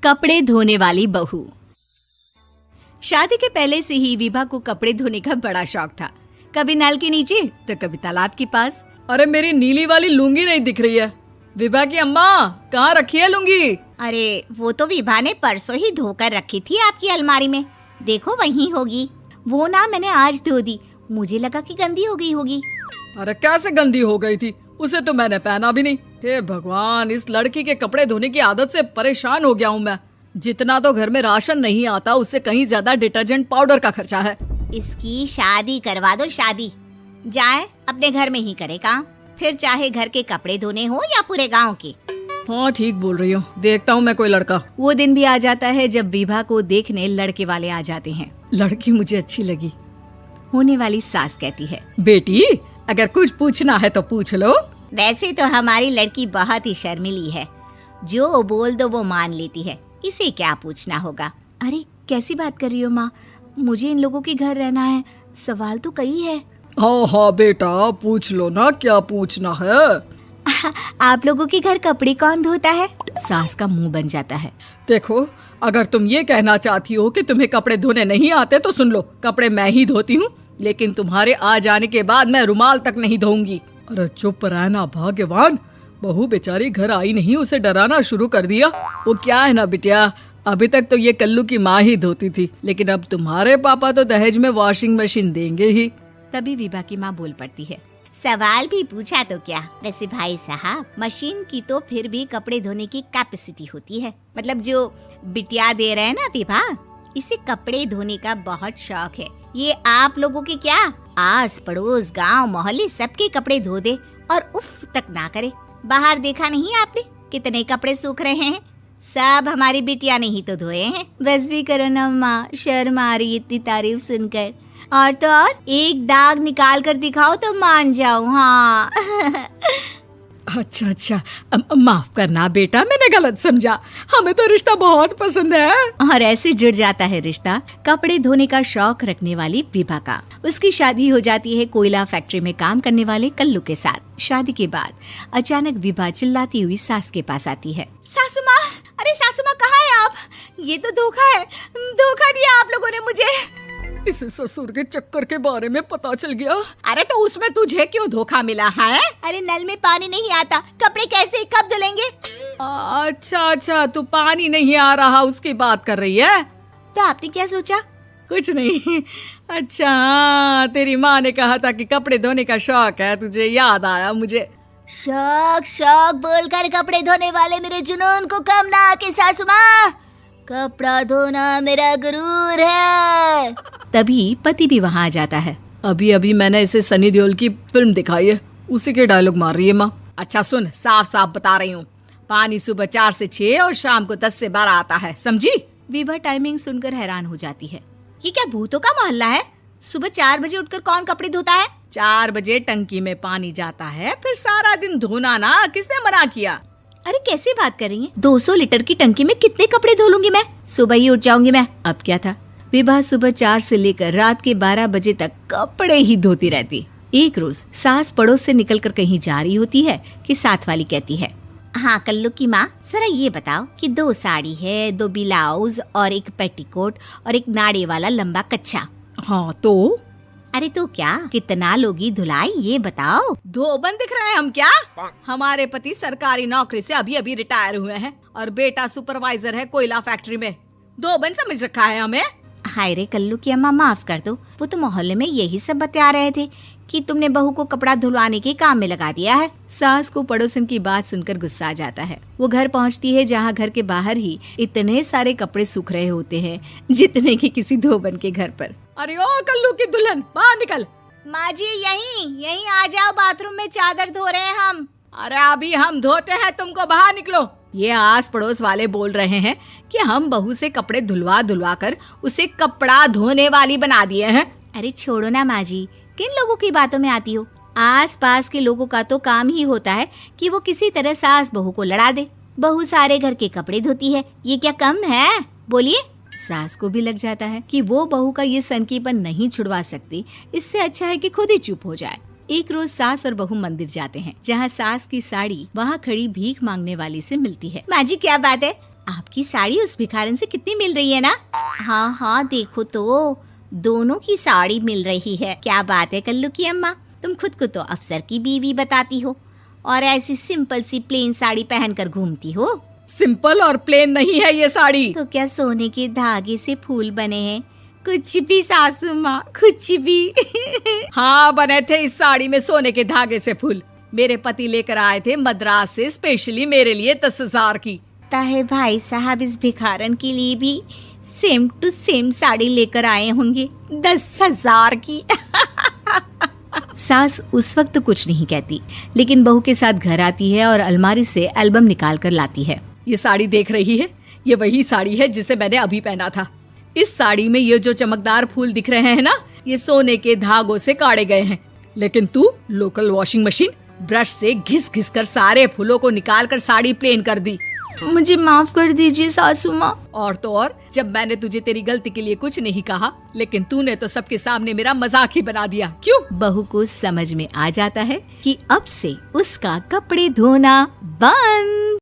कपड़े धोने वाली बहू। शादी के पहले से ही विभा को कपड़े धोने का बड़ा शौक था। कभी नल के नीचे तो कभी तालाब के पास। अरे मेरी नीली वाली लुंगी नहीं दिख रही है। विभा की अम्मा, कहाँ रखी है लुंगी? अरे वो तो विभा ने परसों ही धोकर रखी थी आपकी अलमारी में, देखो वहीं होगी। वो ना मैंने आज धो दी, मुझे लगा कि गंदी हो गई होगी। अरे कैसे गंदी हो गई थी? उसे तो मैंने पहना भी नहीं। हे भगवान, इस लड़की के कपड़े धोने की आदत से परेशान हो गया हूँ मैं। जितना तो घर में राशन नहीं आता, उससे कहीं ज्यादा डिटर्जेंट पाउडर का खर्चा है। इसकी शादी करवा दो, शादी जाए अपने घर में ही करे काम, फिर चाहे घर के कपड़े धोने हो या पूरे गांव के। हाँ ठीक बोल रही हूँ, देखता हूँ मैं कोई लड़का। वो दिन भी आ जाता है जब विभा को देखने लड़के वाले आ जाते हैं। लड़की मुझे अच्छी लगी। होने वाली सास कहती है, बेटी अगर कुछ पूछना है तो पूछ लो। वैसे तो हमारी लड़की बहुत ही शर्मीली है, जो बोल दो वो मान लेती है, इसे क्या पूछना होगा। अरे कैसी बात कर रही हो माँ, मुझे इन लोगों के घर रहना है, सवाल तो कई है। हाँ हाँ बेटा, पूछ लो ना, क्या पूछना है। आप लोगों के घर कपड़े कौन धोता है? सास का मुंह बन जाता है। देखो, अगर तुम ये कहना चाहती हो कि तुम्हें कपड़े धोने नहीं आते तो सुन लो, कपड़े मैं ही धोती हूँ, लेकिन तुम्हारे आ जाने के बाद मैं रुमाल तक नहीं धोऊंगी। अरे चुप रहना भाग्यवान, बहू बेचारी घर आई नहीं, उसे डराना शुरू कर दिया। वो क्या है ना बिटिया, अभी तक तो ये कल्लू की माँ ही धोती थी, लेकिन अब तुम्हारे पापा तो दहेज में वॉशिंग मशीन देंगे ही। तभी विभा की माँ बोल पड़ती है, सवाल भी पूछा तो क्या। वैसे भाई साहब, मशीन की तो फिर भी कपड़े धोने की कैपेसिटी होती है। मतलब जो बिटिया दे रहे हैं ना विभा, इसे कपड़े धोने का बहुत शौक है। ये आप लोगों के क्या, आस पड़ोस गांव मोहल्ले सबके कपड़े धो दे और उफ तक ना करे। बाहर देखा नहीं आपने कितने कपड़े सूख रहे हैं? सब हमारी बिटिया ने ही तो धोए हैं। बस भी करो ना माँ, शर्म आ रही इतनी तारीफ सुनकर। और तो और एक दाग निकाल कर दिखाओ तो मान जाऊं। हाँ अच्छा, माफ करना बेटा, मैंने गलत समझा। हमें तो रिश्ता बहुत पसंद है। और ऐसे जुड़ जाता है रिश्ता कपड़े धोने का शौक रखने वाली विभा का। उसकी शादी हो जाती है कोयला फैक्ट्री में काम करने वाले कल्लू के साथ। शादी के बाद अचानक विभा चिल्लाती हुई सास के पास आती है। सासू माँ, अरे सासू माँ कहाँ है आप? ये तो धोखा है, धोखा दिया आप लोगों ने मुझे। इसे ससुर के चक्कर के बारे में पता चल गया। अरे तो उसमें तुझे क्यों धोखा मिला है? अरे नल में पानी नहीं आता, कपड़े कैसे कब धुलेंगे? अच्छा, तू पानी नहीं आ रहा उसकी बात कर रही है। तो आपने क्या सोचा? कुछ नहीं। अच्छा, तेरी माँ ने कहा था कि कपड़े धोने का शौक है तुझे, याद आया मुझे। शौक बोलकर कपड़े धोने वाले मेरे जुनून को कम ना आके सासू माँ, कपड़ा धोना मेरा गुरूर है। तभी पति भी वहाँ आ जाता है। अभी मैंने इसे सनी देओल की फिल्म दिखाई है, उसी के डायलॉग मार रही है माँ। अच्छा सुन, साफ साफ बता रही हूँ, पानी सुबह 4 से 6 और शाम को 10 से 12 आता है, समझी? विभा टाइमिंग सुनकर हैरान हो जाती है। ये क्या भूतों का मोहल्ला है? सुबह 4 बजे उठकर कौन कपड़े धोता है? 4 बजे टंकी में पानी जाता है, फिर सारा दिन धोना ना, किसने मना किया? अरे कैसी बात कर रही हैं? 200 लीटर की टंकी में कितने कपड़े धो लूंगी मैं? सुबह ही उठ जाऊंगी मैं। अब क्या था, विभा सुबह 4 से लेकर रात के 12 बजे तक कपड़े ही धोती रहती। एक रोज सास पड़ोस से निकलकर कहीं जा रही होती है कि साथ वाली कहती है, हाँ कल्लू की माँ, जरा ये बताओ कि 2 साड़ी है, 2 ब्लाउज और एक पेटीकोट और एक नाड़े वाला लंबा कच्छा। हाँ तो? अरे तो क्या, कितना लोगी धुलाई ये बताओ। धोबन दिख रहे हैं हम क्या? हमारे पति सरकारी नौकरी से अभी रिटायर हुए हैं और बेटा सुपरवाइजर है कोयला फैक्ट्री में। धोबन समझ रखा है हमें? हाय रे कल्लू की अम्मा, माफ कर दो, वो तो मोहल्ले में यही सब बता रहे थे कि तुमने बहू को कपड़ा धुलवाने के काम में लगा दिया है। सास को पड़ोसन की बात सुनकर गुस्सा आ जाता है। वो घर पहुंचती है जहां घर के बाहर ही इतने सारे कपड़े सूख रहे होते हैं जितने कि किसी धोबन के घर पर। अरे ओ कल्लू की दुल्हन, बाहर निकल। माँ जी यहीं आ जाओ, बाथरूम में चादर धो रहे हैं हम। अरे अभी हम धोते हैं, तुमको बाहर निकलो। ये आस पड़ोस वाले बोल रहे हैं कि हम बहू से कपड़े धुलवा कर उसे कपड़ा धोने वाली बना दिए हैं। अरे छोड़ो ना माँ जी, किन लोगों की बातों में आती हो? आस पास के लोगों का तो काम ही होता है कि वो किसी तरह सास बहू को लड़ा दे। बहू सारे घर के कपड़े धोती है, ये क्या कम है? बोलिए। सास को भी लग जाता है कि वो बहू का ये सनकीपन नहीं छुड़वा सकती, इससे अच्छा है कि खुद ही चुप हो जाए। एक रोज सास और बहू मंदिर जाते हैं, जहाँ सास की साड़ी वहाँ खड़ी भीख मांगने वाली से मिलती है। माँ जी क्या बात है, आपकी साड़ी उस भिखारन से कितनी मिल रही है ना? हाँ हाँ, देखो तो दोनों की साड़ी मिल रही है। क्या बात है कल्लू की अम्मा, तुम खुद को तो अफसर की बीवी बताती हो और ऐसी सिंपल सी प्लेन साड़ी पहनकर घूमती हो। सिंपल और प्लेन नहीं है ये साड़ी। तो क्या सोने के धागे से फूल बने हैं? कुछ भी सासू माँ, कुछ भी। हाँ, बने थे इस साड़ी में सोने के धागे से फूल। मेरे पति लेकर आए थे मद्रास से स्पेशली मेरे लिए 10,000 की। ताहे भाई साहब इस भिखारन के लिए भी सेम टू सेम साड़ी लेकर आए होंगे 10,000 की। सास उस वक्त कुछ नहीं कहती, लेकिन बहू के साथ घर आती है और अलमारी से एल्बम निकाल कर लाती है। ये साड़ी देख रही है, ये वही साड़ी है जिसे मैंने अभी पहना था। इस साड़ी में ये जो चमकदार फूल दिख रहे हैं ना, ये सोने के धागों से काढ़े गए हैं। लेकिन तू लोकल वॉशिंग मशीन ब्रश से घिस घिस कर सारे फूलों को निकाल कर साड़ी प्लेन कर दी। मुझे माफ कर दीजिए सासू माँ। और तो और, जब मैंने तुझे तेरी गलती के लिए कुछ नहीं कहा, लेकिन तूने तो सबके सामने मेरा मजाक ही बना दिया। क्यों? बहू को समझ में आ जाता है कि अब से उसका कपड़े धोना बंद।